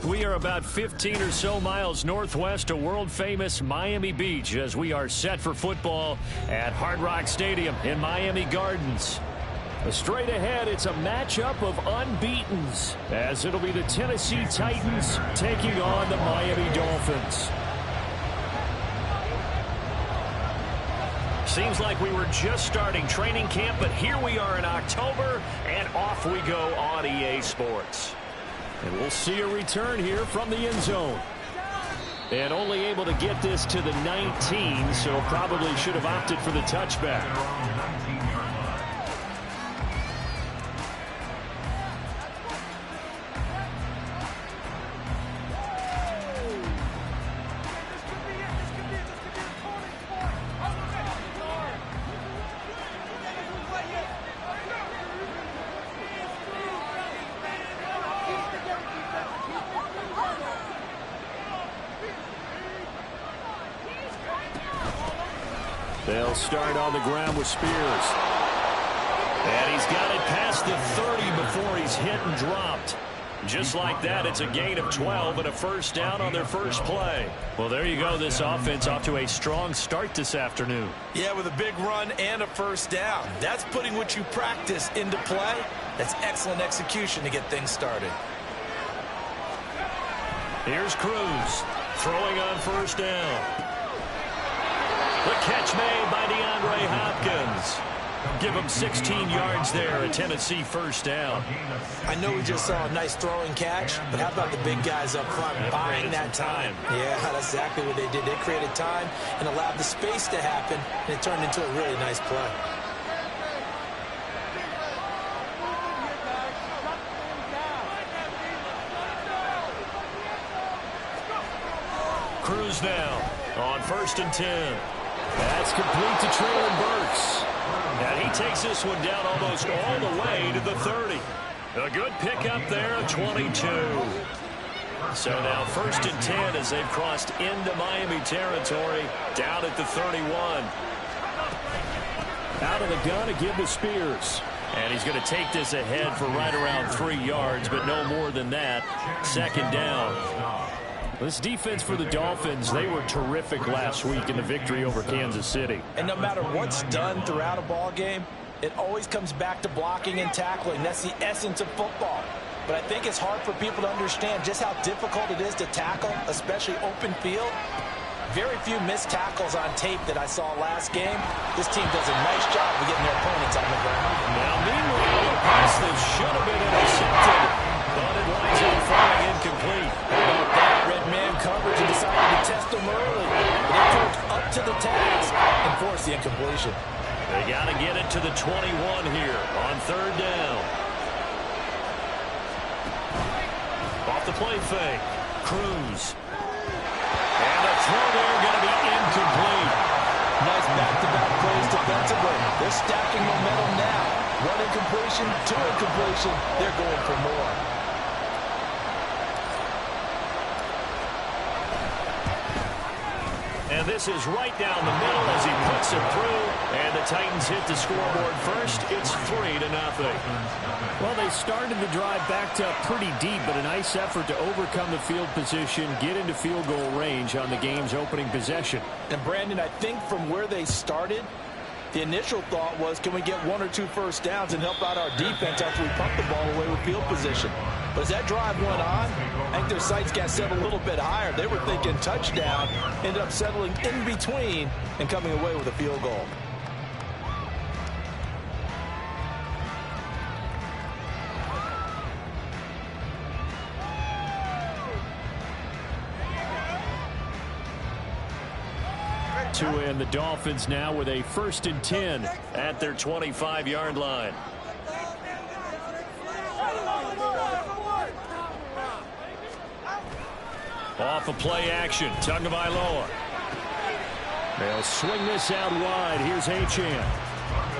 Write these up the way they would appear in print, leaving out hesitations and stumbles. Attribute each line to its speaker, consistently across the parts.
Speaker 1: We are about 15 or so miles northwest of world-famous Miami Beach as we are set for football at Hard Rock Stadium in Miami Gardens. Straight ahead, it's a matchup of unbeatens as it'll be the Tennessee Titans taking on the Miami Dolphins. Seems like we were just starting training camp, but here we are in October, and off we go on EA Sports. And we'll see a return here from the end zone. And only able to get this to the 19, so probably should have opted for the touchback. They'll start on the ground with Spears. And he's got it past the 30 before he's hit and dropped. Just like that, it's a gain of 12 and a first down on their first play. Well, there you go. This offense off to a strong start this afternoon.
Speaker 2: Yeah, with a big run and a first down. That's putting what you practice into play. That's excellent execution to get things started.
Speaker 1: Here's Cruz throwing on first down. The catch made by DeAndre Hopkins. Give him 16 yards there, a Tennessee first down.
Speaker 2: I know we just saw a nice throwing catch, but how about the big guys up front buying that time? Yeah, that's exactly what they did. They created time and allowed the space to happen, and it turned into a really nice play.
Speaker 1: Cruz now on 1st and 10. That's complete to Traylon Burks. And he takes this one down almost all the way to the 30. A good pickup there, 22. So now 1st and 10 as they've crossed into Miami territory, down at the 31. Out of the gun to give to Spears. And he's going to take this ahead for right around 3 yards, but no more than that. 2nd down. This defense for the Dolphins, they were terrific last week in the victory over Kansas City.
Speaker 2: And no matter what's done throughout a ball game, it always comes back to blocking and tackling. That's the essence of football. But I think it's hard for people to understand just how difficult it is to tackle, especially open field. Very few missed tackles on tape that I saw last game. This team does a nice job of getting their opponents on the ground.
Speaker 1: Now, meanwhile, a pass that should have been intercepted, but it winds up falling incomplete.
Speaker 2: About that, red man coverage and decided to test them early. They proved up to the task and forced the incompletion.
Speaker 1: They got to get it to the 21 here on 3rd down. Off the play fake, Cruz. And the throw there going to be incomplete.
Speaker 2: Nice back-to-back plays defensively. They're stacking momentum now. 1 incompletion, 2 incompletion. They're going for more.
Speaker 1: And this is right down the middle as he puts it through. And the Titans hit the scoreboard first. It's 3-0. Well, they started the drive backed up pretty deep, but a nice effort to overcome the field position, get into field goal range on the game's opening possession.
Speaker 2: And, Brandon, I think from where they started, the initial thought was, can we get 1 or 2 first downs and help out our defense after we pump the ball away with field position? But as that drive went on, I think their sights got set a little bit higher. They were thinking touchdown, ended up settling in between and coming away with a field goal.
Speaker 1: To end the Dolphins now with a 1st and 10 at their 25-yard line. Off a play action, Tagovailoa. They'll swing this out wide. Here's Achane.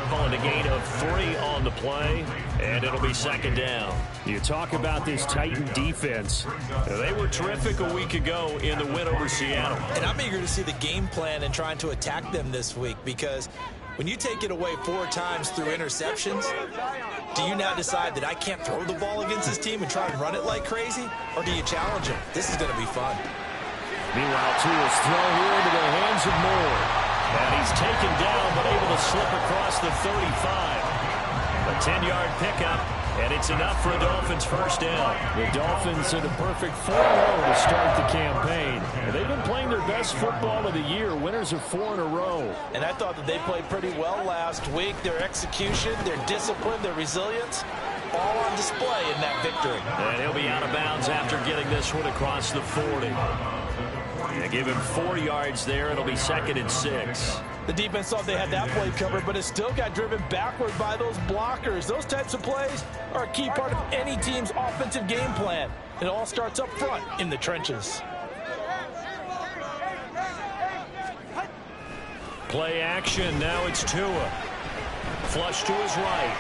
Speaker 1: Calling a gain of 3 on the play, and it'll be 2nd down. You talk about this Titan defense. They were terrific a week ago in the win over Seattle.
Speaker 2: And I'm eager to see the game plan and trying to attack them this week because When you take it away 4 times through interceptions, do you now decide that I can't throw the ball against this team and try and run it like crazy? Or do you challenge them? This is going to be fun.
Speaker 1: Meanwhile, Tua's throw here into the hands of Moore. And he's taken down, but able to slip across the 35. A 10-yard pickup, and it's enough for a Dolphins first down. The Dolphins in a perfect 4-0 to start the campaign. And they've been playing their best football of the year, winners of 4 in a row.
Speaker 2: And I thought that they played pretty well last week. Their execution, their discipline, their resilience, all on display in that victory.
Speaker 1: And he'll be out of bounds after getting this one across the 40. They give him 4 yards there. It'll be 2nd and 6.
Speaker 2: The defense thought they had that play covered, but it still got driven backward by those blockers. Those types of plays are a key part of any team's offensive game plan. It all starts up front in the trenches.
Speaker 1: Play action. Now it's Tua. Flush to his right.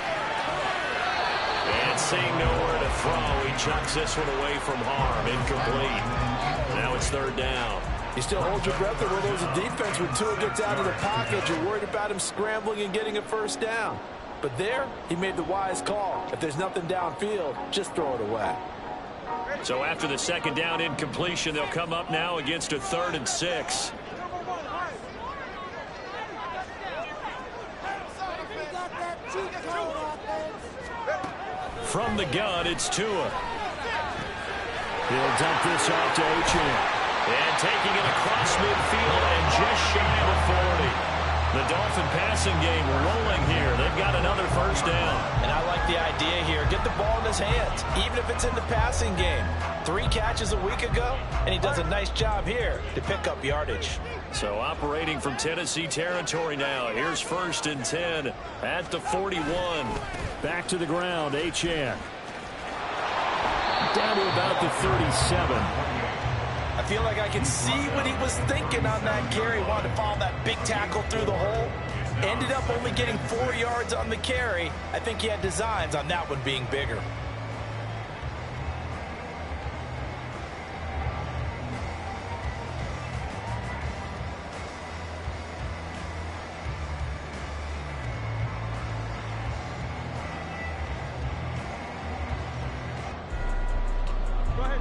Speaker 1: And seeing nowhere to throw, he chucks this one away from harm. Incomplete. Now it's 3rd down.
Speaker 2: You still hold your breath, or will there's a defense when Tua gets out of the pocket, you're worried about him scrambling and getting a first down. But there, he made the wise call. If there's nothing downfield, just throw it away.
Speaker 1: So after the 2nd down incompletion, they'll come up now against a 3rd and 6. From the gun, it's Tua. He'll dump this off to Achane. And taking it across midfield and just shy of 40. The Dolphin passing game rolling here. They've got another first down.
Speaker 2: And I like the idea here. Get the ball in his hands, even if it's in the passing game. 3 catches a week ago, and he does a nice job here to pick up yardage.
Speaker 1: So operating from Tennessee territory now. Here's 1st and 10 at the 41. Back to the ground, Achane. Down to about the 37.
Speaker 2: I feel like I can see what he was thinking on that carry. Wanted to follow that big tackle through the hole. Ended up only getting 4 yards on the carry. I think he had designs on that one being bigger.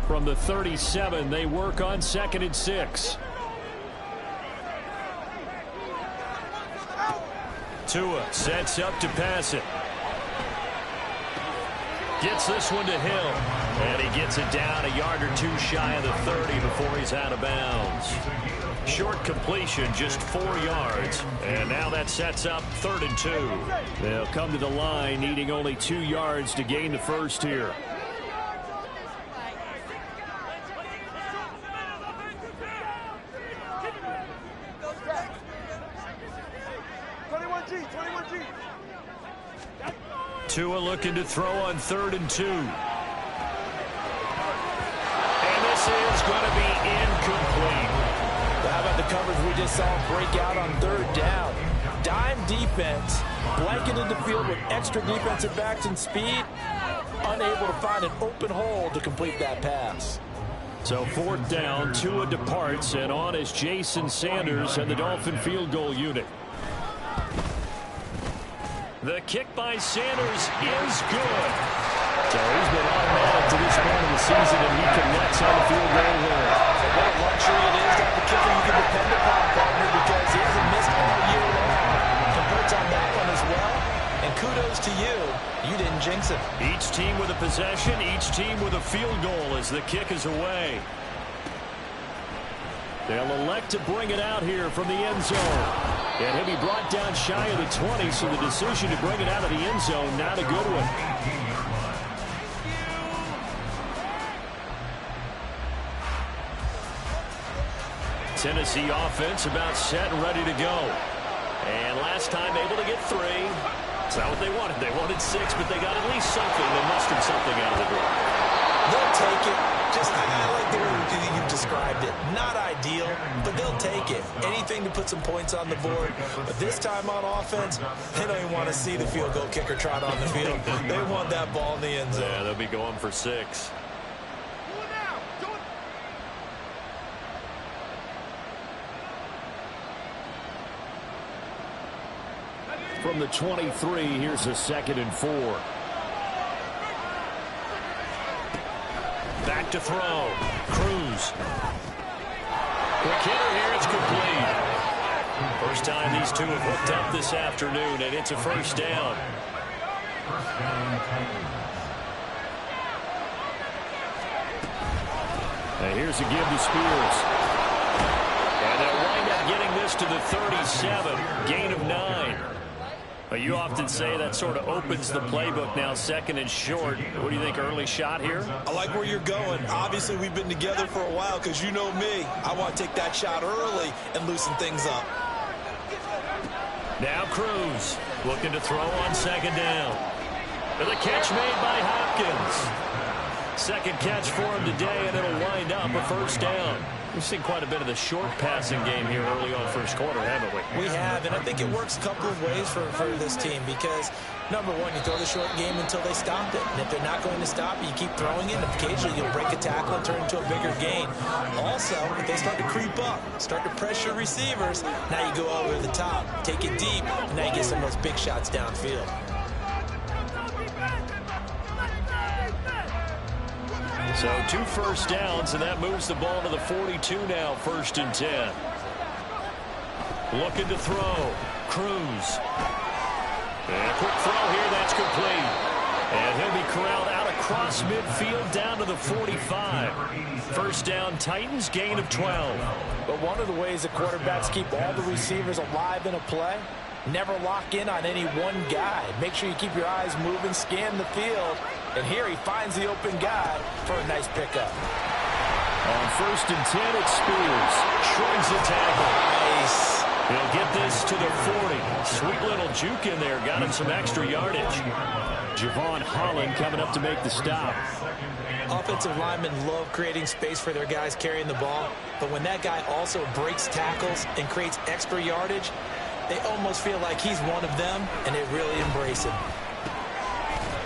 Speaker 1: From the 37, they work on 2nd and 6. Tua sets up to pass it. Gets this one to Hill. And he gets it down a yard or 2 shy of the 30 before he's out of bounds. Short completion, just 4 yards. And now that sets up 3rd and 2. They'll come to the line needing only 2 yards to gain the first here. Tua looking to throw on 3rd and 2. And this is going to be incomplete.
Speaker 2: How about the coverage we just saw break out on 3rd down? Dime defense, blanketed the field with extra defensive backs and speed, unable to find an open hole to complete that pass.
Speaker 1: So 4th down, Tua departs, and on is Jason Sanders and the Dolphin field goal unit. The kick by Sanders is good. So he's been automatic to this point of the season, and he connects on the field goal there.
Speaker 2: What a luxury it is to have a kicker you can depend upon, partner, because he hasn't missed all year long. Converts on that one as well. And kudos to you. You didn't jinx it.
Speaker 1: Each team with a possession, each team with a field goal as the kick is away. They'll elect to bring it out here from the end zone. And he'll be brought down shy of the 20, so the decision to bring it out of the end zone, not a good one. Tennessee offense about set and ready to go. And last time able to get 3. It's not what they wanted. They wanted 6, but they got at least something. They mustered something out of the door.
Speaker 2: They'll take it. Just I like the way you described it. Not ideal, but they'll take it. Anything to put some points on the board. But this time on offense, they don't even want to see the field goal kicker trot on the field. They want that ball in the end zone.
Speaker 1: Yeah, they'll be going for 6. from the 23. Here's a 2nd and 4. Back to throw. Cruz. Quick hitter here. It's complete. First time these two have hooked up this afternoon, and it's a first down. And here's a give to Spears. And they'll wind up getting this to the 37. Gain of 9. You often say that sort of opens the playbook now, 2nd and short. What do you think, early shot here?
Speaker 2: I like where you're going. Obviously, we've been together for a while because you know me. I want to take that shot early and loosen things up.
Speaker 1: Now Cruz looking to throw on 2nd down. And the catch made by Hopkins. 2nd catch for him today, and it'll wind up a first down. We've seen quite a bit of the short passing game here early on first quarter, haven't we?
Speaker 2: We have, and I think it works a couple of ways for this team because, number one, you throw the short game until they stop it. And if they're not going to stop it, you keep throwing it, and occasionally you'll break a tackle and turn into a bigger gain. Also, if they start to creep up, start to pressure receivers, now you go over the top, take it deep, and now you get some of those big shots downfield.
Speaker 1: So 2 first downs, and that moves the ball to the 42 now, 1st and 10. Looking to throw. Cruz. And a quick throw here, that's complete. And he'll be corralled out across midfield down to the 45. First down, Titans, gain of 12.
Speaker 2: But one of the ways the quarterbacks keep all the receivers alive in a play, never lock in on any one guy. Make sure you keep your eyes moving, scan the field. And here he finds the open guy for a nice pickup.
Speaker 1: On 1st and 10, it's Spears. Shrugs the tackle.
Speaker 2: Nice.
Speaker 1: He'll get this to the 40. Sweet little juke in there. Got him some extra yardage. Javon Holland coming up to make the stop.
Speaker 2: Offensive linemen love creating space for their guys carrying the ball. But when that guy also breaks tackles and creates extra yardage, they almost feel like he's one of them, and they really embrace him.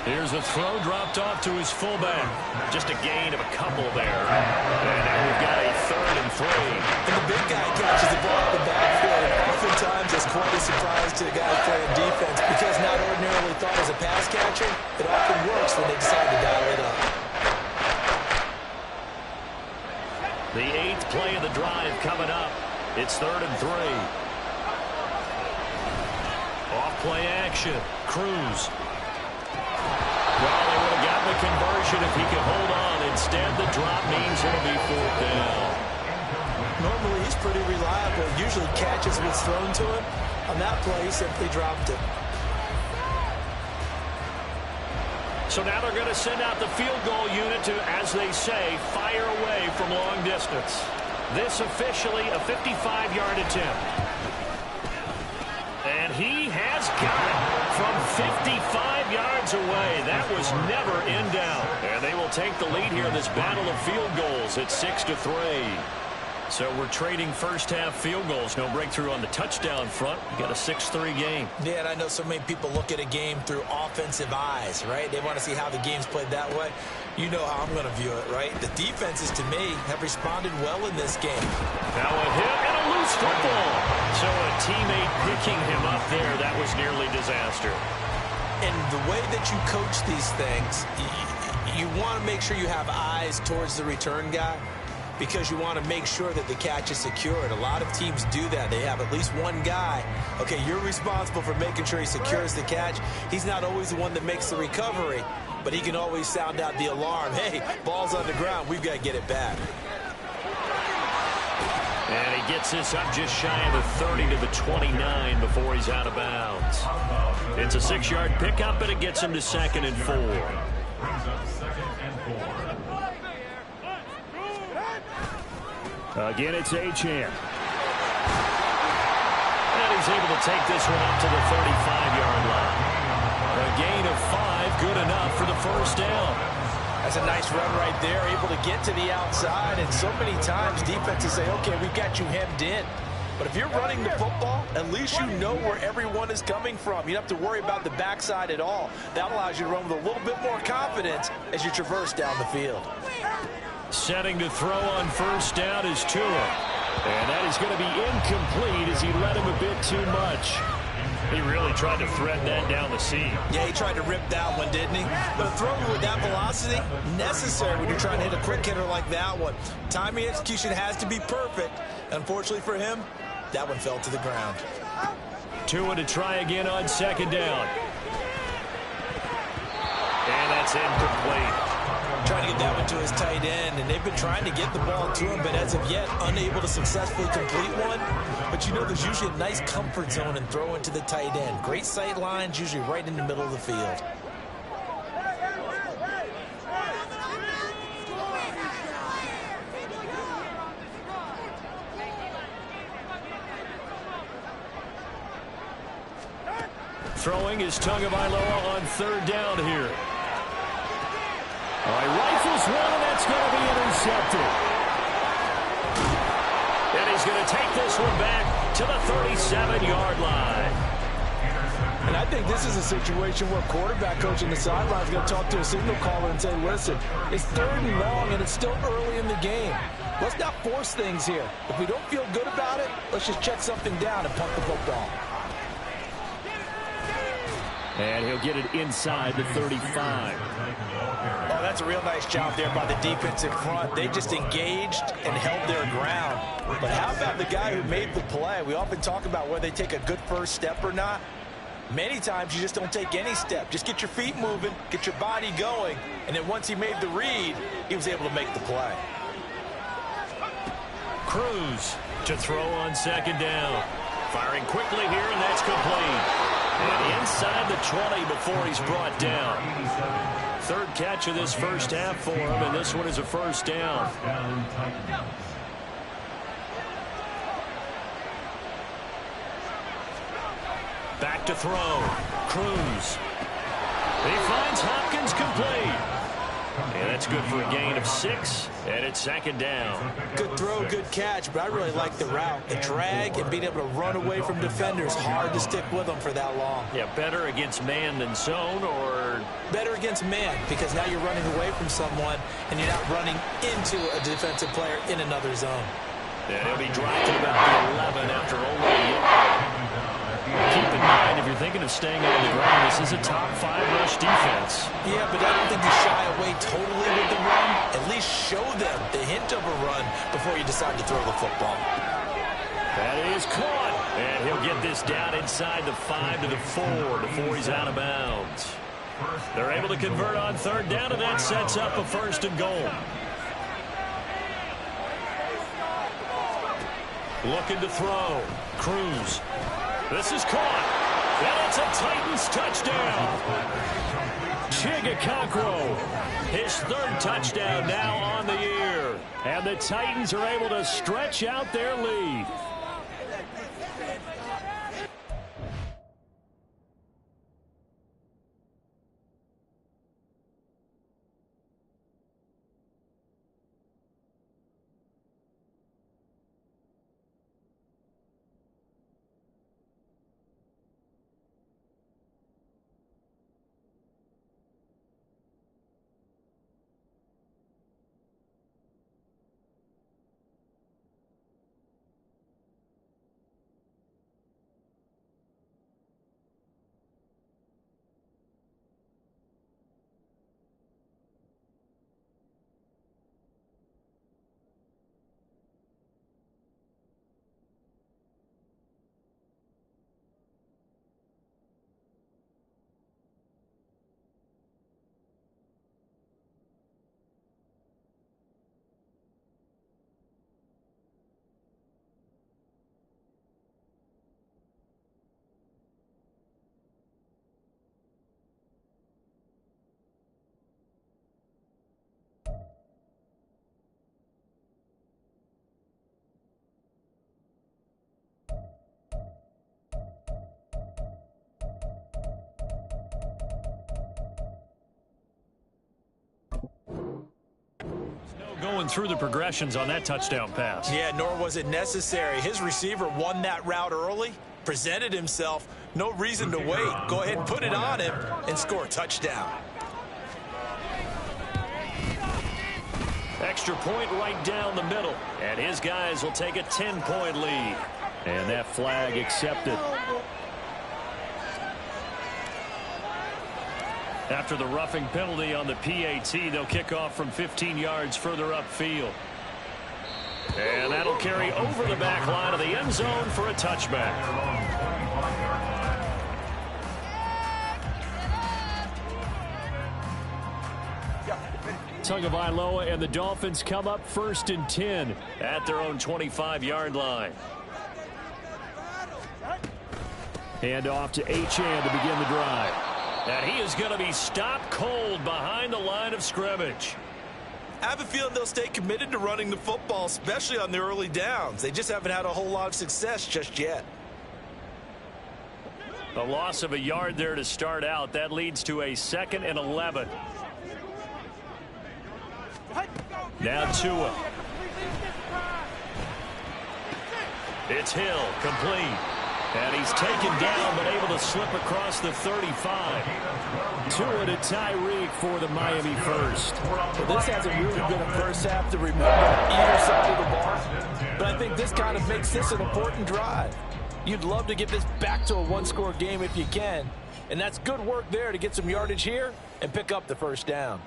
Speaker 1: Here's a throw dropped off to his fullback. Just a gain of a couple there. And now we've got a 3rd and 3.
Speaker 2: And the big guy catches the ball in the backfield. And oftentimes it's quite a surprise to the guy playing defense because not ordinarily thought as a pass catcher, it often works when they decide to dial it up.
Speaker 1: The 8th play of the drive coming up. It's 3rd and 3. Off play action. Cruz. Well, they would have gotten the conversion if he could hold on. Instead, the drop means it'll be 4th down.
Speaker 2: Normally, he's pretty reliable. Usually catches what's thrown to him. On that play, he simply dropped it.
Speaker 1: So now they're going to send out the field goal unit to, as they say, fire away from long distance. This officially a 55-yard attempt. And he has got it from 55 yards away. That was never in doubt. And they will take the lead here in this battle of field goals at 6-3. So we're trading first-half field goals. No breakthrough on the touchdown front. We got a 6-3 game.
Speaker 2: Yeah, and I know so many people look at a game through offensive eyes, right? They want to see how the game's played that way. You know how I'm going to view it, right? The defenses, to me, have responded well in this game.
Speaker 1: Now a hit and a loose football. So a teammate picking him up there, that was nearly disaster.
Speaker 2: And the way that you coach these things, you want to make sure you have eyes towards the return guy because you want to make sure that the catch is secured. A lot of teams do that. They have at least one guy. Okay, you're responsible for making sure he secures the catch. He's not always the one that makes the recovery, but he can always sound out the alarm. Hey, ball's on the ground. We've got to get it back.
Speaker 1: And he gets this up just shy of the 30 to the 29 before he's out of bounds. It's a 6-yard pickup, but it gets him to 2nd and 4. Again, it's Achane. And he's able to take this one up to the 35-yard line. A gain of 5, good enough for the first down.
Speaker 2: That's a nice run right there, able to get to the outside. And so many times defenses say, okay, we've got you hemmed in. But if you're running the football, at least you know where everyone is coming from. You don't have to worry about the backside at all. That allows you to run with a little bit more confidence as you traverse down the field.
Speaker 1: Setting to throw on first down is Tua. And that is going to be incomplete as he led him a bit too much. He really tried to thread that down the seam.
Speaker 2: Yeah, he tried to rip that one, didn't he? But a throw with that velocity, necessary when you're trying to hit a quick hitter like that one. Timing execution has to be perfect. Unfortunately for him, that one fell to the ground.
Speaker 1: Tua to try again on second down. And that's incomplete.
Speaker 2: Trying to get that one to his tight end, and they've been trying to get the ball to him, but as of yet, unable to successfully complete one. But you know there's usually a nice comfort zone and throw into the tight end. Great sight lines, usually right in the middle of the field.
Speaker 1: Throwing is Tagovailoa on third down here. All right, rifles one, and that's going to be intercepted. And he's going to take this one back to the 37-yard line.
Speaker 2: And I think this is a situation where quarterback coach on the sideline is going to talk to a signal caller and say, listen, it's 3rd and long, and it's still early in the game. Let's not force things here. If we don't feel good about it, let's just check something down and punt the football.
Speaker 1: And he'll get it inside the 35.
Speaker 2: Oh, that's a real nice job there by the defensive front. They just engaged and held their ground. But how about the guy who made the play? We often talk about whether they take a good first step or not. Many times you just don't take any step. Just get your feet moving, get your body going, and then once he made the read, he was able to make the play.
Speaker 1: Cruz to throw on second down. Firing quickly here, and that's complete. And inside the 20 before he's brought down. 3rd catch of this first half for him, and this one is a first down. Back to throw. Cruz. He finds Hopkins complete. And that's good for a gain of 6, and it's 2nd down.
Speaker 2: Good throw, good catch, but I really like the route. The drag and being able to run away from defenders, hard to stick with them for that long.
Speaker 1: Yeah, better against man than zone, or?
Speaker 2: Better against man, because now you're running away from someone, and you're not running into a defensive player in another zone.
Speaker 1: And he'll be dropped at about the 11 after only a yard. Keep in mind, if you're thinking of staying on the ground, this is a top 5 rush defense.
Speaker 2: Yeah, but I don't think you shy away totally with the run. At least show them the hint of a run before you decide to throw the football.
Speaker 1: That is caught. And he'll get this down inside the 5 to the 4 before he's out of bounds. They're able to convert on 3rd down, and that sets up a 1st and goal. Looking to throw. Cruz. This is caught. And it's a Titans touchdown. Chigakakro, his 3rd touchdown now on the year. And the Titans are able to stretch out their lead. Going through the progressions on that touchdown pass.
Speaker 2: Yeah, nor was it necessary. His receiver won that route early, presented himself. No reason to wait. Go ahead and put it on him and score a touchdown.
Speaker 1: Extra point right down the middle. And his guys will take a 10-point lead. And that flag accepted. After the roughing penalty on the PAT, they'll kick off from 15 yards further upfield. And that'll carry over the back line of the end zone for a touchback. Tagovailoa and the Dolphins come up 1st and 10 at their own 25-yard line. Hand off to Achane to begin the drive. And he is going to be stopped cold behind the line of scrimmage.
Speaker 2: I have a feeling they'll stay committed to running the football, especially on the early downs. They just haven't had a whole lot of success just yet.
Speaker 1: A loss of a yard there to start out. That leads to a 2nd and 11. Now Tua. It's Hill, complete. And he's taken down, but able to slip across the 35. Tua to Tyreek for the Miami first.
Speaker 2: Well, this hasn't really been a first half to remember either side of the ball. But I think this kind of makes this an important drive. You'd love to get this back to a one-score game if you can. And that's good work there to get some yardage here and pick up the first down.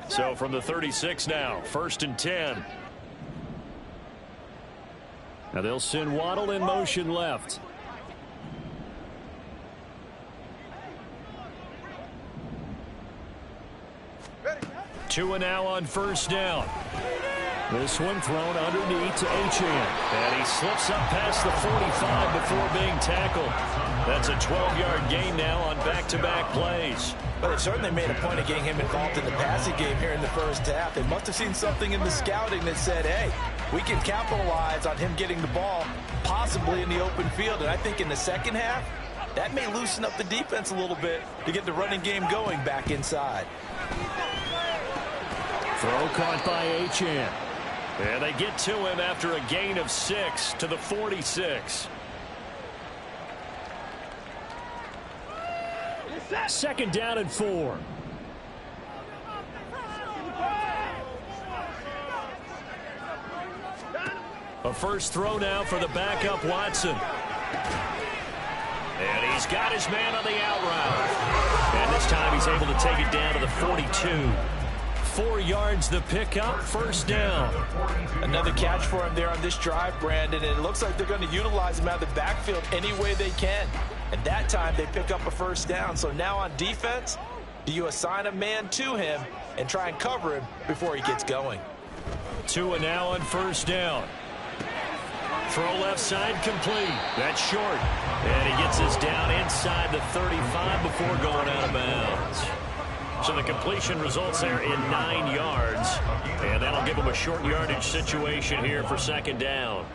Speaker 1: So from the 36 now, 1st and 10. Now they'll send Waddle in motion left. Tua now on 1st down. This one thrown underneath to Achane. And he slips up past the 45 before being tackled. That's a 12-yard gain now on back-to-back plays.
Speaker 2: But they certainly made a point of getting him involved in the passing game here in the first half. They must have seen something in the scouting that said, hey, we can capitalize on him getting the ball, possibly in the open field. And I think in the second half, that may loosen up the defense a little bit to get the running game going back inside.
Speaker 1: Throw caught by Achane. And they get to him after a gain of 6 to the 46. 2nd down and 4. A first throw now for the backup Watson. And he's got his man on the out route. And this time he's able to take it down to the 42. 4 yards the pickup, 1st down.
Speaker 2: Another catch for him there on this drive, Brandon, and it looks like they're going to utilize him out of the backfield any way they can. And that time they pick up a 1st down. So now on defense, do you assign a man to him and try and cover him before he gets going?
Speaker 1: Tua now on 1st down. Throw left side complete. That's short. And he gets us down inside the 35 before going out of bounds. So the completion results there in 9 yards. And that'll give him a short yardage situation here for 2nd down.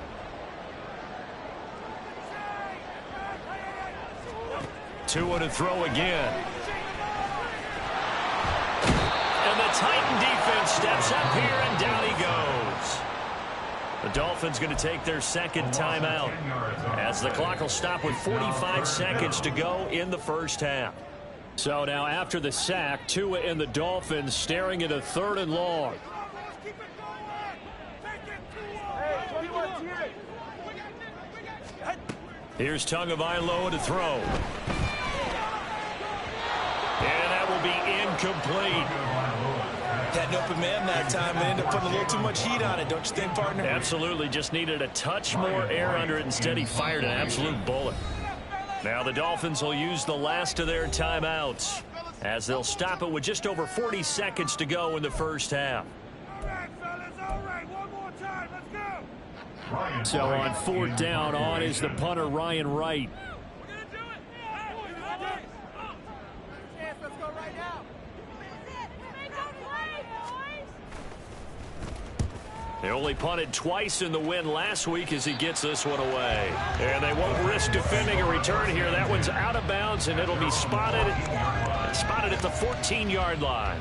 Speaker 1: Tua to throw again. And the Titan defense steps up here, and down he goes. The Dolphins going to take their 2nd timeout as the clock will stop with 45 seconds to go in the first half. So now after the sack, Tua and the Dolphins staring at a 3rd and long. Here's Tagovailoa to throw. And that will be incomplete.
Speaker 2: Had an open man that time. They ended up putting a little too much heat on it, don't you think, partner?
Speaker 1: Absolutely. Just needed a touch more air under it. Instead, he fired an absolute bullet. Now the Dolphins will use the last of their timeouts as they'll stop it with just over 40 seconds to go in the first half. So on 4th down, on is the punter, Ryan Wright. They only punted twice in the win last week as he gets this one away. And they won't risk defending a return here. That one's out of bounds, and it'll be spotted at the 14-yard line.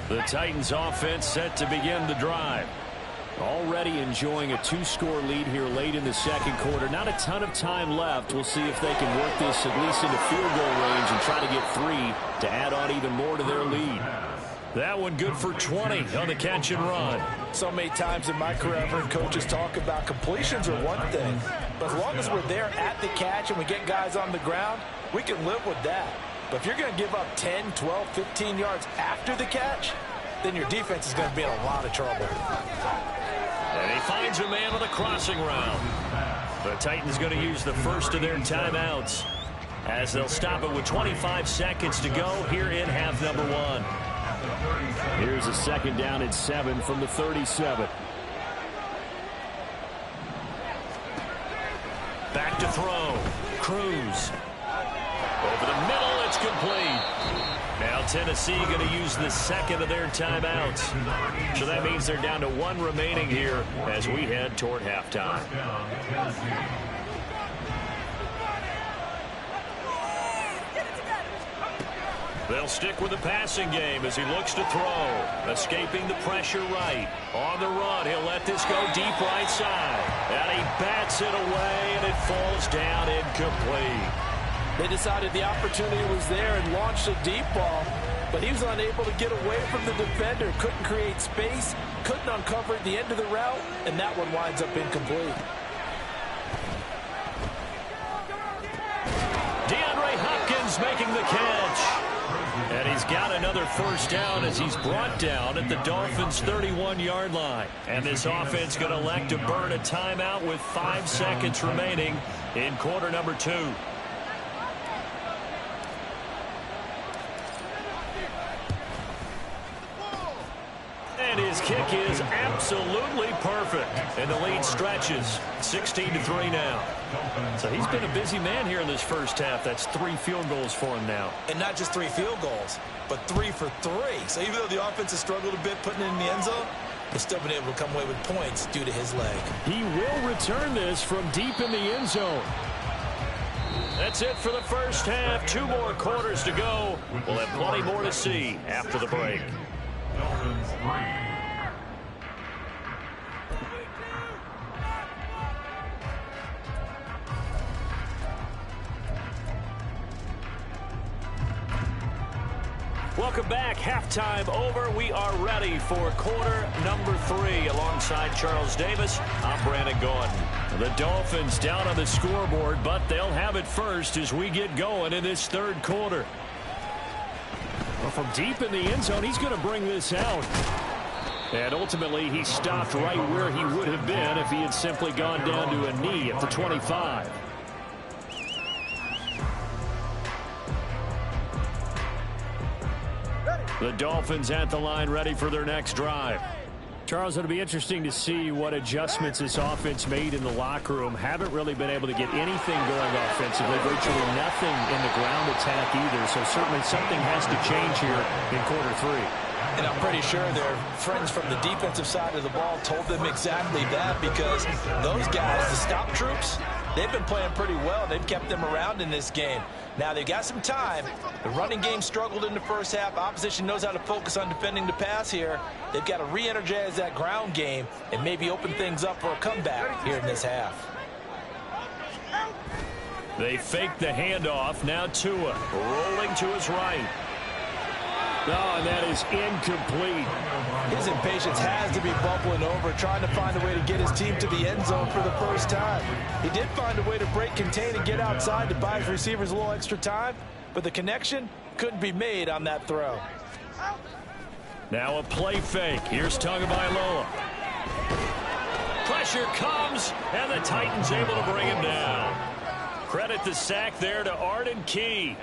Speaker 1: The Titans offense set to begin the drive. Already enjoying a 2-score lead here late in the 2nd quarter. Not a ton of time left. We'll see if they can work this at least into field goal range and try to get 3 to add on even more to their lead. That one good for 20 on the catch and run.
Speaker 2: So many times in my career, I've heard coaches talk about completions are one thing. But as long as we're there at the catch and we get guys on the ground, we can live with that. But if you're going to give up 10, 12, 15 yards after the catch, then your defense is going to be in a lot of trouble.
Speaker 1: And he finds a man on the crossing route. The Titans going to use the first of their timeouts as they'll stop it with 25 seconds to go here in half number 1. Here's a second down and 7 from the 37. Back to throw. Cruz. Over the middle, it's complete. Now Tennessee going to use the second of their timeouts. So that means they're down to 1 remaining here as we head toward halftime. They'll stick with the passing game as he looks to throw. Escaping the pressure right. On the run, he'll let this go deep right side. And he bats it away, and it falls down incomplete.
Speaker 2: They decided the opportunity was there and launched a deep ball, but he was unable to get away from the defender. Couldn't create space, couldn't uncover at the end of the route, and that one winds up incomplete.
Speaker 1: DeAndre Hopkins making the catch. And he's got another first down as he's brought down at the Dolphins' 31-yard line. And this offense going to elect to burn a timeout with 5 seconds remaining in quarter number 2. And his kick is absolutely perfect. And the lead stretches 16-3 now. So he's been a busy man here in this first half. That's 3 field goals for him now.
Speaker 2: And not just 3 field goals, but 3 for 3. So even though the offense has struggled a bit putting it in the end zone, they've still been able to come away with points due to his leg.
Speaker 1: He will return this from deep in the end zone. That's it for the first half. 2 more quarters to go. We'll have plenty more to see after the break. Welcome back. Halftime over. We are ready for quarter number 3. Alongside Charles Davis, I'm Brandon Gordon. The Dolphins down on the scoreboard, but they'll have it first as we get going in this third quarter. Well, from deep in the end zone, he's going to bring this out. And ultimately, he stopped right where he would have been if he had simply gone down to a knee at the 25. The Dolphins at the line, ready for their next drive. Charles, it'll be interesting to see what adjustments this offense made in the locker room. Haven't really been able to get anything going offensively, virtually nothing in the ground attack either. So certainly something has to change here in quarter 3.
Speaker 2: And I'm pretty sure their friends from the defensive side of the ball told them exactly that, because those guys, the stop troops, they've been playing pretty well. They've kept them around in this game. Now, they've got some time. The running game struggled in the first half. Opposition knows how to focus on defending the pass here. They've got to re-energize that ground game and maybe open things up for a comeback here in this half.
Speaker 1: They fake the handoff. Now Tua rolling to his right. Oh, and that is incomplete.
Speaker 2: His impatience has to be bubbling over, trying to find a way to get his team to the end zone for the first time. He did find a way to break, contain, and get outside to buy his receivers a little extra time, but the connection couldn't be made on that throw.
Speaker 1: Now a play fake. Here's Tagovailoa. Pressure comes, and the Titans able to bring him down. Credit the sack there to Arden Key.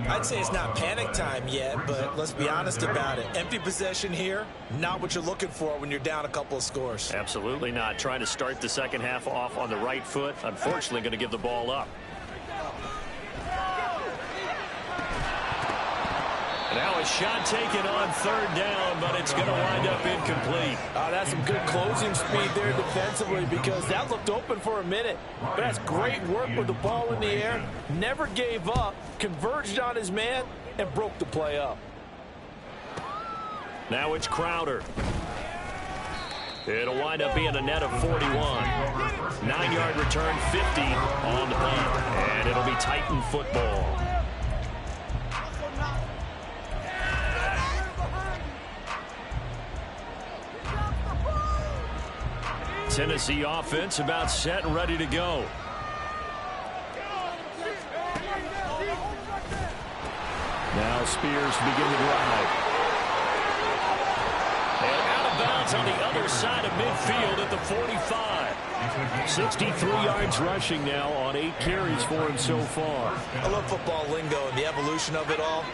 Speaker 2: I'd say it's not panic time yet, but let's be honest about it. Empty possession here, not what you're looking for when you're down a couple of scores.
Speaker 1: Absolutely not. Trying to start the second half off on the right foot. Unfortunately, going to give the ball up. Now a shot taken on third down, but it's going to wind up incomplete.
Speaker 2: That's some good closing speed there defensively, because that looked open for a minute. But that's great work with the ball in the air. Never gave up, converged on his man, and broke the play up.
Speaker 1: Now it's Crowder. It'll wind up being a net of 41. 9-yard return, 50 on the punt. And it'll be Titan football. Tennessee offense about set and ready to go. Now Spears to begin the drive. And out of bounds on the other side of midfield at the 45. 63 yards rushing now on 8 carries for him so far.
Speaker 2: I love football lingo and the evolution of it all.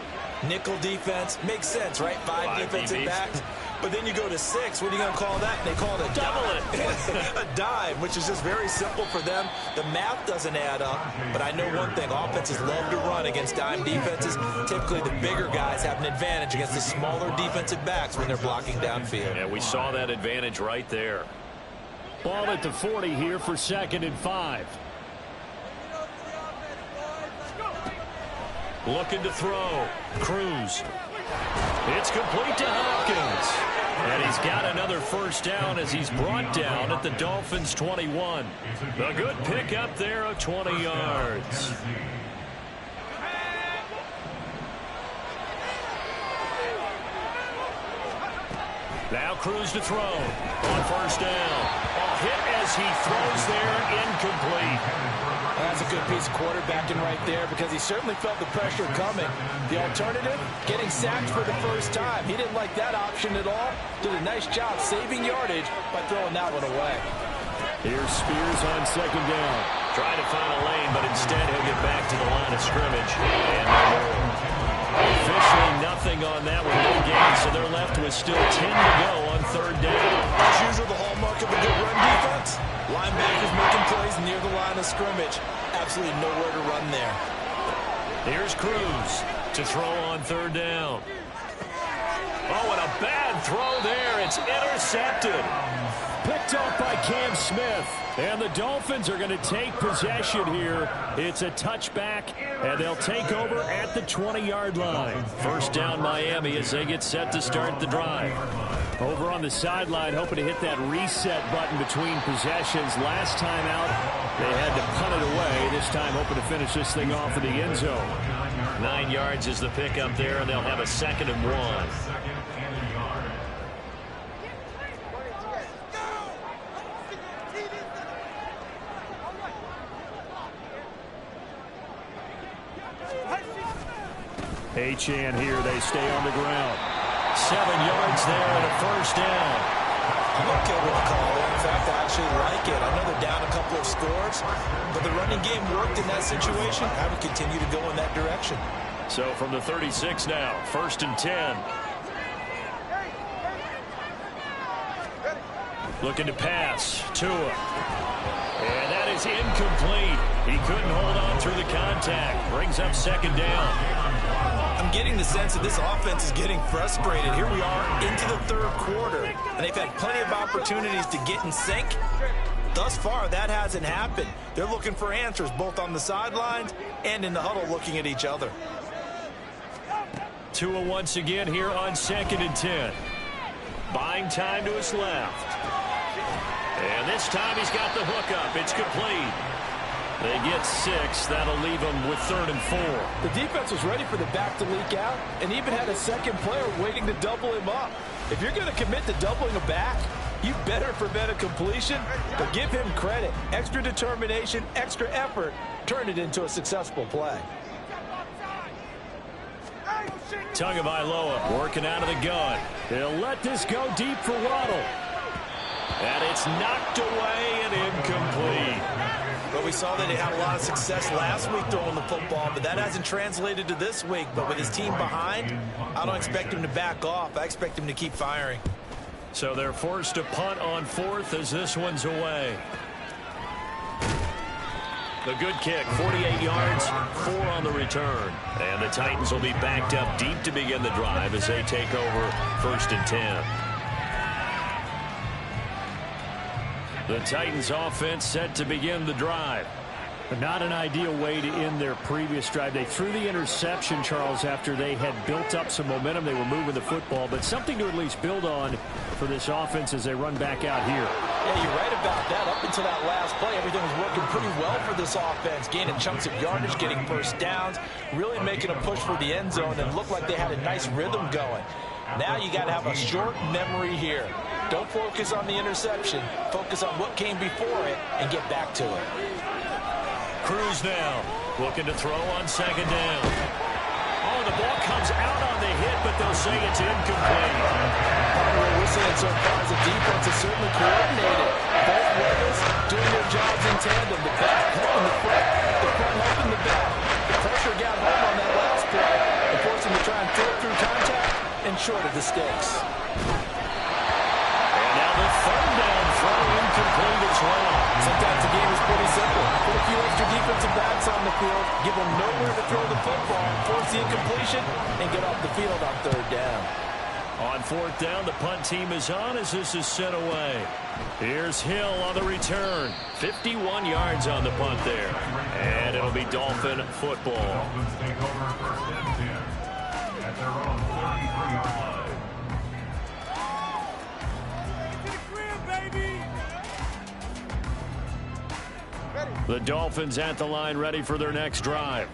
Speaker 2: Nickel defense makes sense, right? Five defensive backs. But then you go to 6. What are you going to call that? And they call it a dive. A dive, which is just very simple for them. The math doesn't add up. But I know one thing. Offenses love to run against dime defenses. Typically, the bigger guys have an advantage against the smaller defensive backs when they're blocking downfield.
Speaker 1: Yeah, we saw that advantage right there. Ball at the 40 here for 2nd and 5. Looking to throw. Cruz. It's complete to Hopkins. And he's got another first down as he's brought down at the Dolphins' 21. A good pickup there of 20 yards. Now Cruz to throw on first down. A hit as he throws there, incomplete.
Speaker 2: That's a good piece of quarterbacking right there because he certainly felt the pressure coming. The alternative, getting sacked for the first time. He didn't like that option at all. Did a nice job saving yardage by throwing that one away.
Speaker 1: Here's Spears on 2nd down. Trying to find a lane, but instead he'll get back to the line of scrimmage. And officially nothing on that with no gain, so they're left with still 10 to go on 3rd down.
Speaker 2: As usual, the hallmark of a good run defense. Linebackers making plays near the line of scrimmage. Absolutely nowhere to run there.
Speaker 1: Here's Cruz to throw on 3rd down. Oh, and a bad throw there. It's intercepted. Picked up by Cam Smith. And the Dolphins are going to take possession here. It's a touchback, and they'll take over at the 20-yard line. First down Miami as they get set to start the drive. Over on the sideline, hoping to hit that reset button between possessions. Last time out, they had to punt it away. This time, hoping to finish this thing off in the end zone. 9 yards is the pickup there, and they'll have a 2nd and 1. Achane here. They stay on the ground. 7 yards there and a first down.
Speaker 2: I'm okay with the call there. In fact, I actually like it. I know they're down a couple of scores, but the running game worked in that situation. I would continue to go in that direction.
Speaker 1: So from the 36 now, 1st and 10. Looking to pass. Tua. And that is incomplete. He couldn't hold on through the contact. Brings up 2nd down.
Speaker 2: I'm getting the sense that this offense is getting frustrated. Here we are into the 3rd quarter, and they've had plenty of opportunities to get in sync. Thus far, that hasn't happened. They're looking for answers both on the sidelines and in the huddle looking at each other.
Speaker 1: Tua once again here on 2nd and 10. Buying time to his left. And this time he's got the hook up. It's complete. They get 6. That'll leave them with 3rd and 4.
Speaker 2: The defense was ready for the back to leak out and even had a second player waiting to double him up. If you're going to commit to doubling a back, you better prevent a completion, but give him credit. Extra determination, extra effort, turn it into a successful play.
Speaker 1: Tagovailoa working out of the gun. He'll let this go deep for Waddle. And it's knocked away and incomplete.
Speaker 2: Well, we saw that he had a lot of success last week throwing the football, but that hasn't translated to this week. But with his team behind, I don't expect him to back off. I expect him to keep firing.
Speaker 1: So they're forced to punt on 4th as this one's away. The good kick, 48 yards, 4 on the return. And the Titans will be backed up deep to begin the drive as they take over 1st and 10. The Titans offense set to begin the drive. But not an ideal way to end their previous drive. They threw the interception, Charles, after they had built up some momentum. They were moving the football, but something to at least build on for this offense as they run back out here.
Speaker 2: Yeah, you're right about that. Up until that last play, everything was working pretty well for this offense, gaining chunks of yardage, getting first downs, really making a push for the end zone, and looked like they had a nice rhythm going. Now you got to have a short memory here. Don't focus on the interception. Focus on what came before it and get back to it.
Speaker 1: Cruz now looking to throw on second down. Oh, the ball comes out on the hit, but they'll say it's incomplete.
Speaker 2: What we're seeing so far is the defense is certainly coordinated. Both levels doing their jobs in tandem. The back helping the front helping the back. The pressure got home on that last play and forced him to try and throw it through contact and short of the sticks.
Speaker 1: And now the third down throw incomplete as well.
Speaker 2: Sometimes the game is pretty simple. Put a few extra defensive backs on the field, give them nowhere to throw the football, force the incompletion, and get off the field on third down.
Speaker 1: On fourth down, the punt team is on as this is sent away. Here's Hill on the return. 51 yards on the punt there. And it'll be Dolphin football.
Speaker 3: Dolphins take over first and 10 at their own 33-yard line.
Speaker 1: The Dolphins at the line ready for their next drive.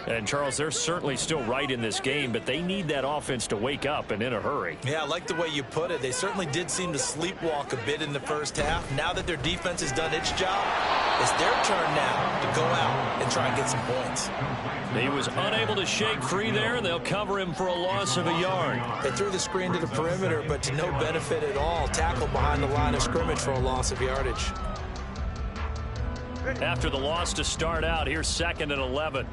Speaker 1: And, Charles, they're certainly still right in this game, but they need that offense to wake up and in a hurry.
Speaker 2: Yeah, I like the way you put it. They certainly did seem to sleepwalk a bit in the first half. Now that their defense has done its job, it's their turn now to go out and try and get some points.
Speaker 1: He was unable to shake free there, and they'll cover him for a loss of a yard.
Speaker 2: They threw the screen to the perimeter, but to no benefit at all. Tackled behind the line of scrimmage for a loss of yardage.
Speaker 1: After the loss to start out, here's 2nd and 11.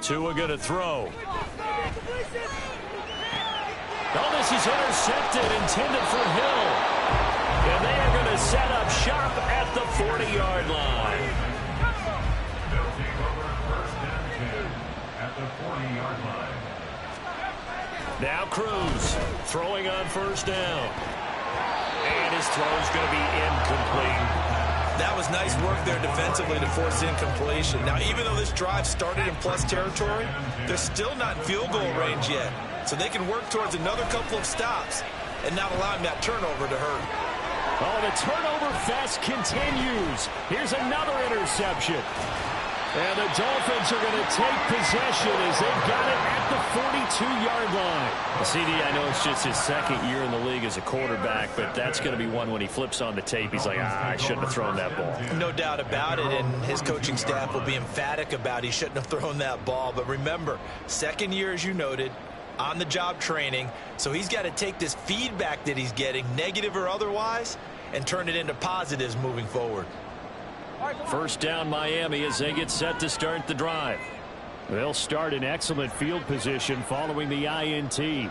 Speaker 1: Tua going to throw. Oh, this is intercepted, intended for Hill. And they are going to set up shop at the 40-yard line.
Speaker 3: They'll take over first and 10 at the 40-yard line.
Speaker 1: Now Cruz throwing on first down. And his throw's going to be incomplete.
Speaker 2: That was nice work there defensively to force incompletion. Now, even though this drive started in plus territory, they're still not in field goal range yet. So they can work towards another couple of stops and not allowing that turnover to hurt.
Speaker 1: Oh, the turnover fest continues. Here's another interception. And the Dolphins are going to take possession as they've got it at the 42-yard line. CD, I know it's just his second year in the league as a quarterback, but that's going to be one when he flips on the tape. He's like, I shouldn't have thrown that ball.
Speaker 2: No doubt about it, and his coaching staff will be emphatic about he shouldn't have thrown that ball. But remember, second year, as you noted, on-the-job training, so he's got to take this feedback that he's getting, negative or otherwise, and turn it into positives moving forward.
Speaker 1: First down Miami as they get set to start the drive. They'll start in excellent field position following the INT.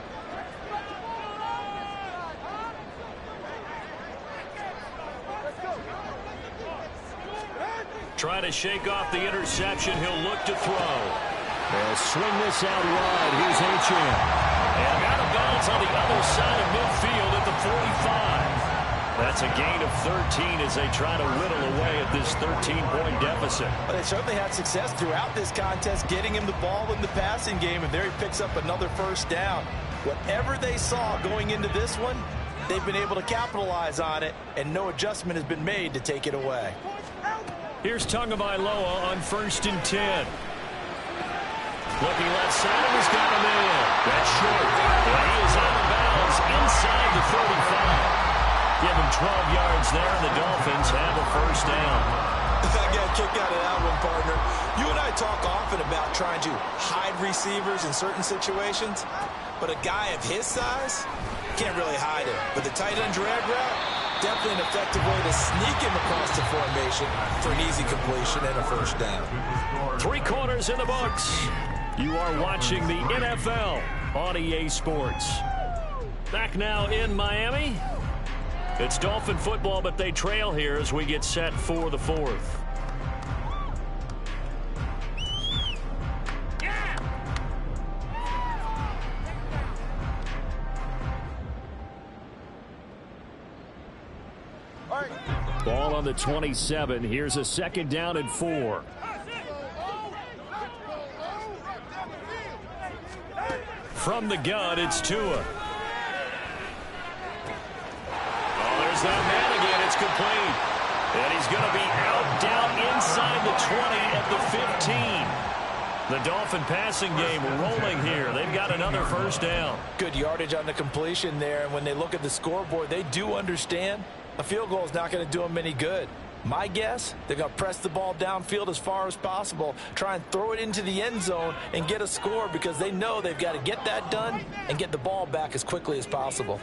Speaker 1: Trying to shake off the interception. He'll look to throw. They'll swing this out wide. Here's Achane. And out of bounds on the other side of midfield at the 45. That's a gain of 13 as they try to whittle away at this 13-point deficit.
Speaker 2: But they certainly had success throughout this contest, getting him the ball in the passing game, and there he picks up another first down. Whatever they saw going into this one, they've been able to capitalize on it, and no adjustment has been made to take it away.
Speaker 1: Here's Tagovailoa on 1st and 10. Looking left side, and he's got him in. That's short. And he is out of bounds inside the 35. Give him 12 yards there, and the Dolphins have a first down.
Speaker 2: I got a kick out of that one, partner. You and I talk often about trying to hide receivers in certain situations, but a guy of his size can't really hide it. But the tight end drag route, definitely an effective way to sneak him across the formation for an easy completion and a first down.
Speaker 1: 3 quarters in the books. You are watching the NFL on EA Sports. Back now in Miami. It's Dolphin football, but they trail here as we get set for the 4th. Ball on the 27. Here's a 2nd down and 4. From the gun, it's Tua. That man again, it's complete. And he's going to be out down inside the 20 at the 15. The Dolphin passing game rolling here. They've got another first down.
Speaker 2: Good yardage on the completion there, and when they look at the scoreboard, they do understand a field goal is not going to do them any good. My guess, they're going to press the ball downfield as far as possible, try and throw it into the end zone and get a score because they know they've got to get that done and get the ball back as quickly as possible.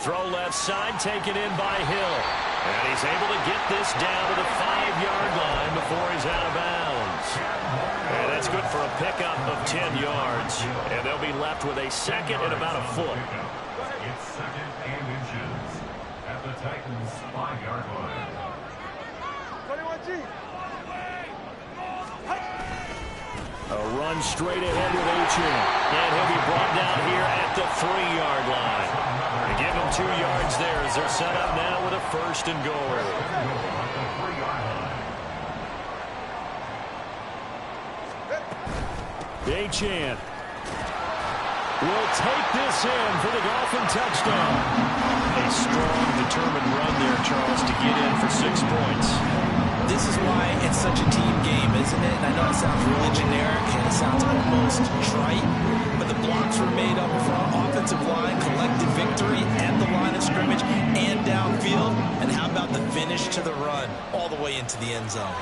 Speaker 1: Throw left side, taken in by Hill. And he's able to get this down to the 5-yard line before he's out of bounds. And that's good for a pickup of 10 yards. And they'll be left with a second and about a foot.
Speaker 3: It's second and inches at the Titans' 5-yard line.
Speaker 1: A run straight ahead with Achin. And he'll be brought down here at the 3-yard line. They give him 2 yards there as they're set up now with a first and goal. Achin will take this in for the Dolphin touchdown. A strong, determined run there, Charles, to get in for 6 points.
Speaker 2: This is why it's such a team game, isn't it? And I know it sounds really generic and it sounds almost trite, but the blocks were made up front, offensive line, collective victory at the line of scrimmage and downfield. And how about the finish to the run all the way into the end zone?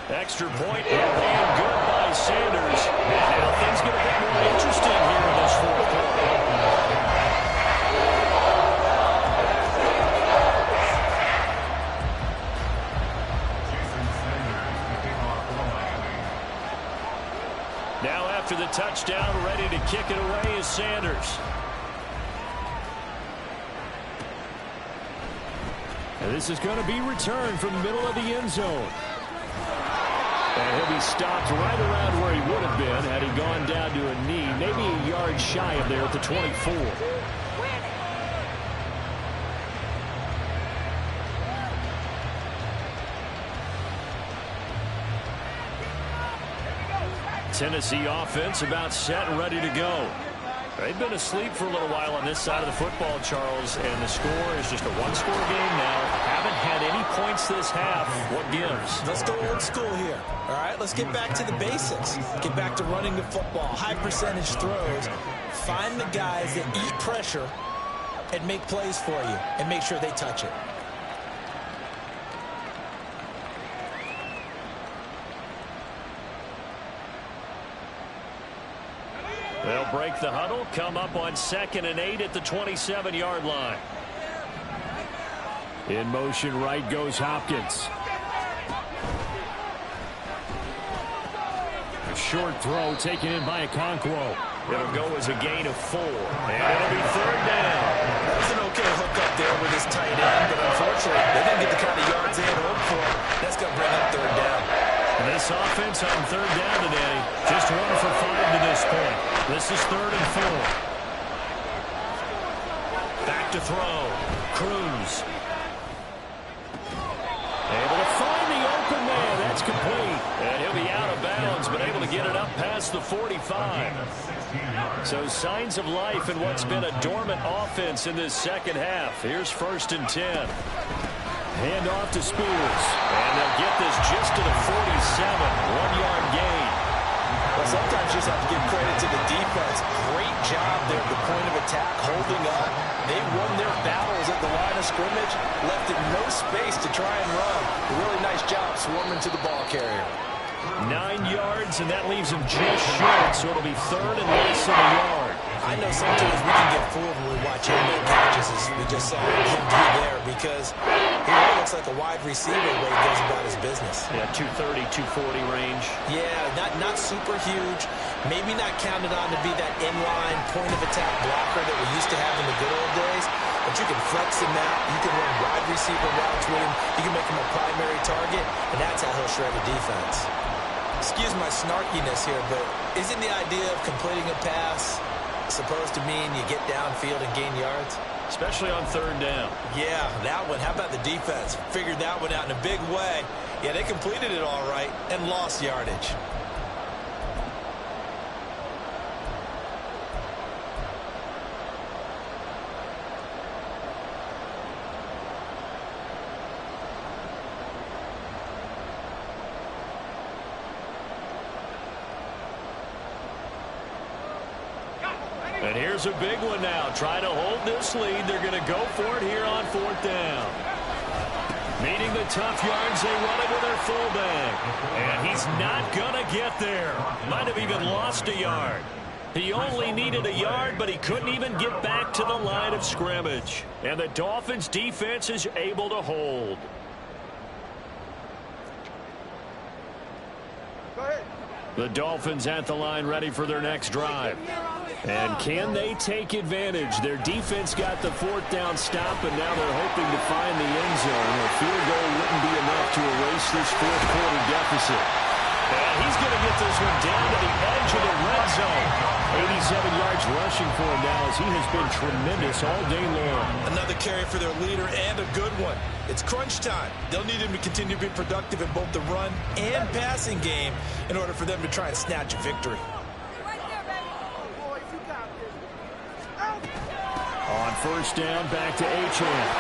Speaker 1: Extra point and good by Sanders. And now things get a bit more interesting here in this fourth quarter. Now after the touchdown, ready to kick it away is Sanders. And this is going to be returned from the middle of the end zone. And he'll be stopped right around where he would have been had he gone down to a knee, maybe a yard shy of there at the 24. Tennessee offense about set and ready to go. They've been asleep for a little while on this side of the football, Charles, and the score is just a one-score game now. Haven't had any points this half. What gives?
Speaker 2: Let's go old school here. All right, let's get back to the basics. Get back to running the football, high percentage throws. Find the guys that eat pressure and make plays for you and make sure they touch it.
Speaker 1: They'll break the huddle, come up on 2nd and 8 at the 27-yard line. In motion, right goes Hopkins. A short throw taken in by Okonkwo. It'll go as a gain of 4. And it'll be 3rd down.
Speaker 2: That was an okay hook up there with his tight end, but unfortunately, they didn't get the kind of yards they had hoped for. That's going to bring up 3rd down.
Speaker 1: And this offense on 3rd down today, just 1 for 5 to this point. This is 3rd and 4. Back to throw. Cruz. Able to find the open man. That's complete. And he'll be out of bounds, but able to get it up past the 45. So signs of life in what's been a dormant offense in this second half. Here's 1st and 10. Hand off to Spears. And they'll get this just to the 47. 1-yard gain.
Speaker 2: Well, sometimes you just have to give credit to the defense. Great job there at the point of attack, holding up. They won their battles at the line of scrimmage, left it no space to try and run. A really nice job swarming to the ball carrier.
Speaker 1: 9 yards, and that leaves him just short, so it'll be 3rd and less than a yard.
Speaker 2: I know sometimes we can get fooled when we watch him make catches, as we just saw him do there, because he really looks like a wide receiver the way he goes about his business.
Speaker 1: Yeah, 230, 240 range.
Speaker 2: Yeah, not super huge. Maybe not counted on to be that inline point-of-attack blocker that we used to have in the good old days, but you can flex him out. You can run wide receiver routes with him. You can make him a primary target, and that's how he'll shred a defense. Excuse my snarkiness here, but isn't the idea of completing a pass supposed to mean you get downfield and gain yards?
Speaker 1: Especially on 3rd down.
Speaker 2: Yeah, that one. How about the defense? Figured that one out in a big way. Yeah, they completed it all right and lost yardage.
Speaker 1: And here's a big one now. Try to hold this lead. They're going to go for it here on 4th down. Meeting the tough yards, they run it with their fullback. And he's not going to get there. Might have even lost a yard. He only needed a yard, but he couldn't even get back to the line of scrimmage. And the Dolphins' defense is able to hold. The Dolphins at the line ready for their next drive. And can they take advantage? Their defense got the 4th down stop, and now they're hoping to find the end zone. A field goal wouldn't be enough to erase this 4th quarter deficit. And he's going to get this one down to the edge of the red zone. 87 yards rushing for him now as he has been tremendous all day long.
Speaker 2: Another carry for their leader and a good one. It's crunch time. They'll need him to continue to be productive in both the run and passing game in order for them to try and snatch a victory.
Speaker 1: On 1st down, back to Achane.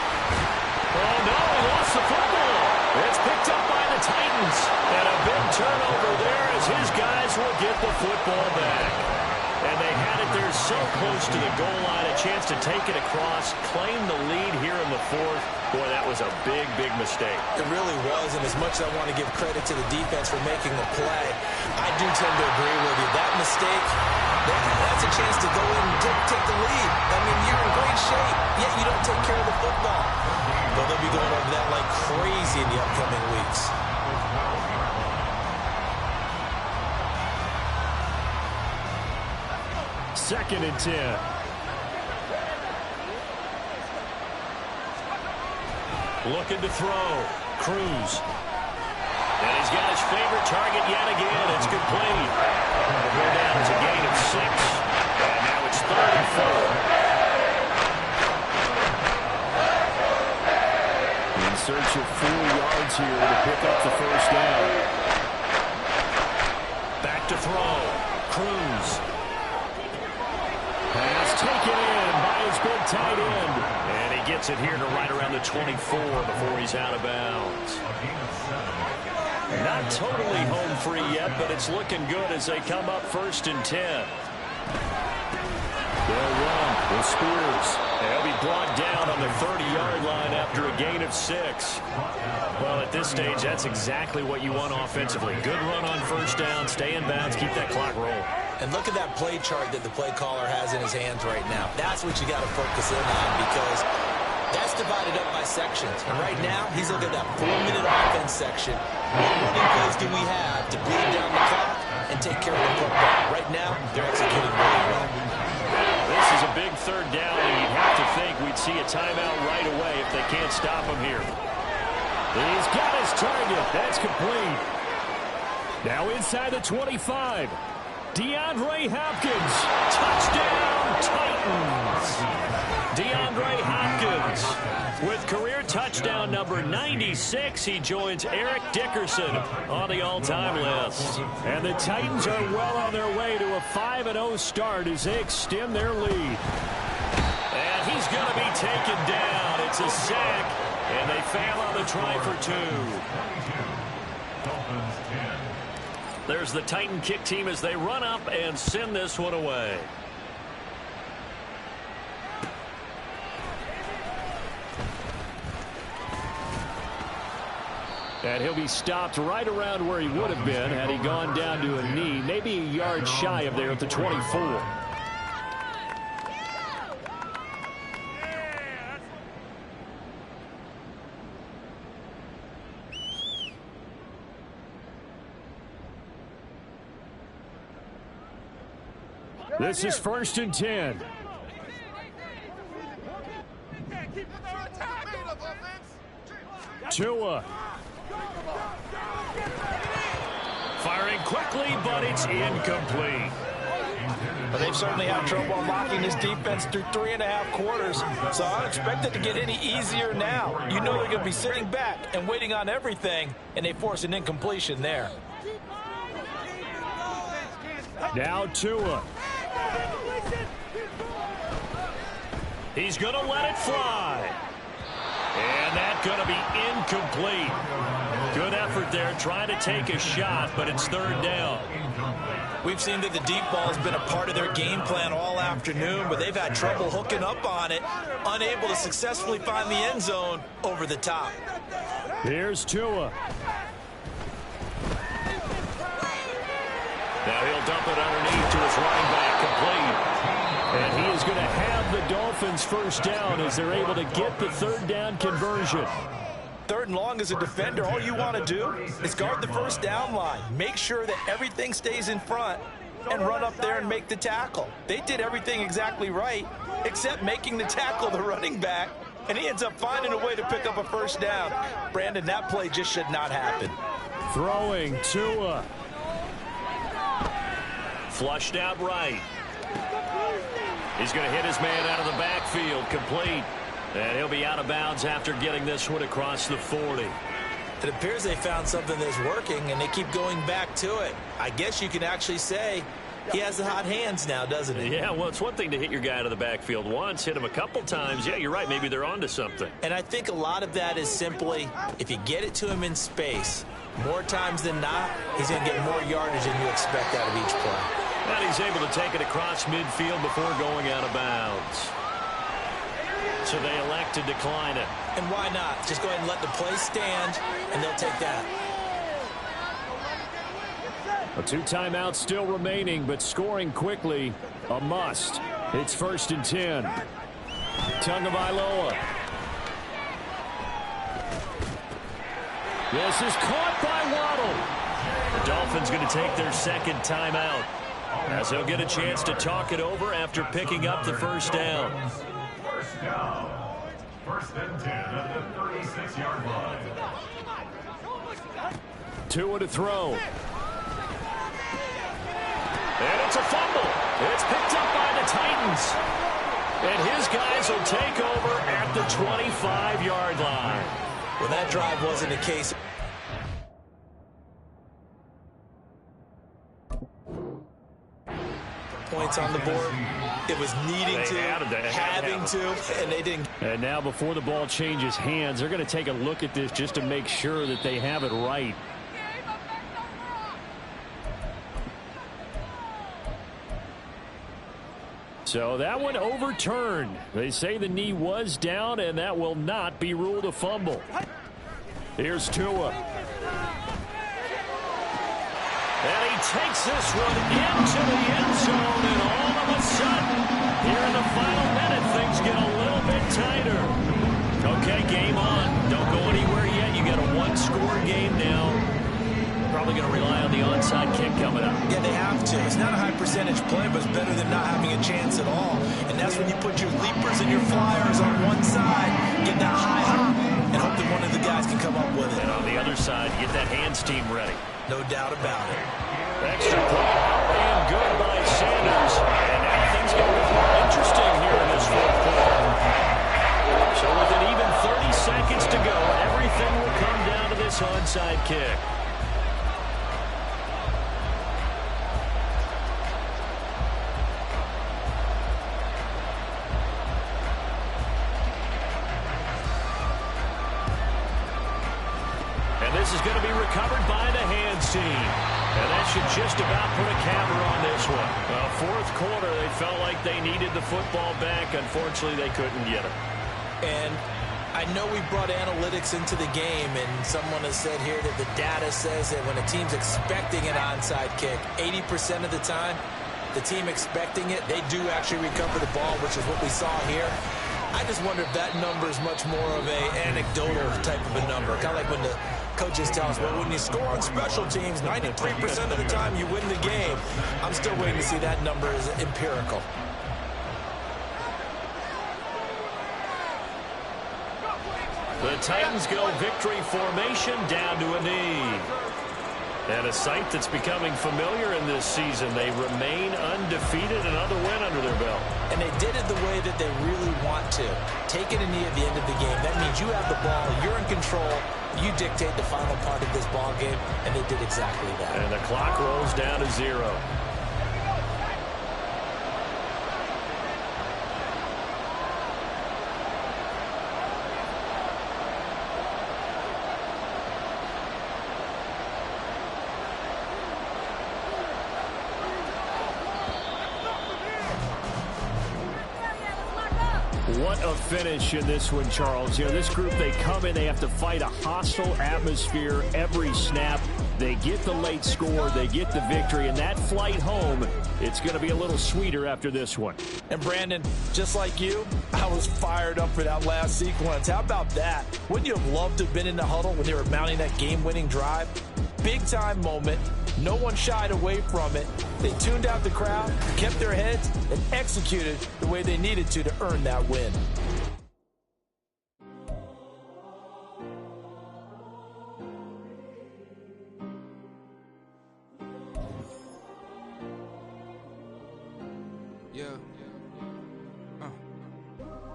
Speaker 1: Oh, no, he lost the football. It's picked up by the Titans. And a big turnover there as his guys will get the football back. And they had it there so close to the goal line, a chance to take it across, claim the lead here in the 4th. Boy, that was a big, big mistake.
Speaker 2: It really was, and as much as I want to give credit to the defense for making the play, I do tend to agree with you. That mistake, that's a chance to go in and take the lead. I mean, you're in great shape, yet you don't take care of the football. But they'll be going over that like crazy in the upcoming weeks.
Speaker 1: Second and 10. Looking to throw. Cruz. And he's got his favorite target yet again. It's complete. We'll go down to a gain of 6. And now it's 3rd and 4. In search of 4 yards here to pick up the 1st down. Back to throw. Cruz. Pass taken in by his big tight end. And he gets it here to right around the 24 before he's out of bounds. Not totally home free yet, but it's looking good as they come up 1st and 10. They'll run with Spears. They'll be brought down on the 30-yard line after a gain of 6. Well, at this stage, that's exactly what you want offensively. Good run on 1st down, stay in bounds, keep that clock rolling.
Speaker 2: And look at that play chart that the play caller has in his hands right now. That's what you got to focus in on because that's divided up by sections. And right now, he's looking at that 4-minute offense section. What running plays do we have to bleed down the clock and take care of the football? Right now, they're executing really well.
Speaker 1: This is a big 3rd down, and you'd have to think we'd see a timeout right away if they can't stop him here. He's got his target. That's complete. Now inside the 25. DeAndre Hopkins. Touchdown, Titans. DeAndre Hopkins with career touchdown number 96. He joins Eric Dickerson on the all-time list. And the Titans are well on their way to a 5-0 start as they extend their lead. And he's going to be taken down. It's a sack, and they fail on the try for 2. There's the Titan kick team as they run up and send this one away. And he'll be stopped right around where he would have been had he gone down to a knee, maybe a yard shy of there at the 24. This is 1st and 10. Tua. Firing quickly, but it's incomplete.
Speaker 2: Well, they've certainly had trouble unlocking this defense through 3.5 quarters, so I don't expect it to get any easier now. You know they're going to be sitting back and waiting on everything, and they force an incompletion there.
Speaker 1: Now Tua. He's going to let it fly. And that's going to be incomplete. Good effort there trying to take a shot, but it's 3rd down.
Speaker 2: We've seen that the deep ball has been a part of their game plan all afternoon, but they've had trouble hooking up on it, unable to successfully find the end zone over the top.
Speaker 1: Here's Tua. Now he'll dump it underneath to his running back, complete. And he is going to have the Dolphins first down as they're able to get the third down conversion.
Speaker 2: Third and long as a defender, all you want to do is guard the first down line. Make sure that everything stays in front and run up there and make the tackle. They did everything exactly right except making the tackle the running back, and he ends up finding a way to pick up a first down. Brandon, that play just should not happen.
Speaker 1: Throwing Tua. Flushed out right. He's going to hit his man out of the backfield, complete. And he'll be out of bounds after getting this one across the 40.
Speaker 2: It appears they found something that's working, and they keep going back to it. I guess you can actually say he has the hot hands now, doesn't he?
Speaker 1: Yeah, well, it's one thing to hit your guy out of the backfield once, hit him a couple times. Yeah, you're right. Maybe they're onto something.
Speaker 2: And I think a lot of that is simply if you get it to him in space, more times than not, he's going to get more yardage than you expect out of each play.
Speaker 1: And he's able to take it across midfield before going out of bounds. So they elect to decline it.
Speaker 2: And why not? Just go ahead and let the play stand, and they'll take that.
Speaker 1: A 2 timeouts still remaining, but scoring quickly, a must. It's 1st and 10. Tagovailoa. This is caught by Waddle. The Dolphins going to take their second timeout, as they'll get a chance to talk it over after picking up the first down.
Speaker 3: First down. 1st and 10 at the 36-yard line.
Speaker 1: Tua to throw. And it's a fumble. It's picked up by the Titans. And his guys will take over at the 25-yard line.
Speaker 2: Well, that drive wasn't a case. Points on the board. It was needing to, having to, and they didn't.
Speaker 1: And now before the ball changes hands, they're going to take a look at this just to make sure that they have it right. So that one overturned. They say the knee was down, and that will not be ruled a fumble. Here's Tua. And he takes this one into the end zone, and all of a sudden, here in the final minute, things get a little bit tighter. Okay, game on. Don't go anywhere yet. You got a one-score game now. Probably going to rely on the onside kick coming up.
Speaker 2: Yeah, they have to. It's not a high-percentage play, but it's better than not having a chance at all. And that's when you put your leapers and your flyers on one side, get that high hop, and hope that one of the guys can come up with it.
Speaker 1: And on the other side, get that hands team ready.
Speaker 2: No doubt about it.
Speaker 1: Extra point and good by Sanders. And now things get a little more interesting here in this fourth quarter. So with an even 30 seconds to go, everything will come down to this onside kick. And this is going to be recovered by the hands team. And that should just about put a capper on this one. Fourth quarter, they felt like they needed the football back. Unfortunately, they couldn't get it.
Speaker 2: And I know we brought analytics into the game, and someone has said here that the data says that when a team's expecting an onside kick, 80% of the time, the team expecting it, they do actually recover the ball, which is what we saw here. I just wonder if that number is much more of a anecdotal type of a number. Kind of like when the coaches tell us, well, when you score on special teams, 93% of the time you win the game. I'm still waiting to see that number as empirical.
Speaker 1: The Titans go victory formation down to a knee. And a sight that's becoming familiar in this season. They remain undefeated, another win under their belt.
Speaker 2: And they did it the way that they really want to. Taking a knee at the end of the game. That means you have the ball, you're in control, you dictate the final part of this ball game, and they did exactly that.
Speaker 1: And the clock rolls down to 0. What a finish in this one, Charles. You know, this group, they come in, they have to fight a hostile atmosphere every snap. They get the late score, they get the victory, and that flight home, it's going to be a little sweeter after this one.
Speaker 2: And Brandon, just like you, I was fired up for that last sequence. How about that? Wouldn't you have loved to have been in the huddle when they were mounting that game-winning drive? Big-time moment. No one shied away from it. They tuned out the crowd, kept their heads, and executed the way they needed to earn that win.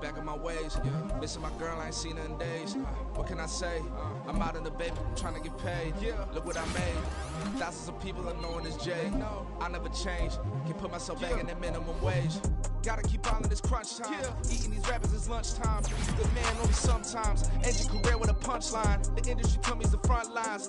Speaker 4: Back in my ways, missing my girl, I ain't seen her in days. What can I say? I'm out in the baby, trying to get paid. Look what I made. Thousands of people are knowing this Jay. I never change. Can put myself back in that minimum wage. Gotta keep all in this crunch time. Eating these rappers is lunchtime. Good man only sometimes. End your career with a punchline. The industry told me it's the front lines.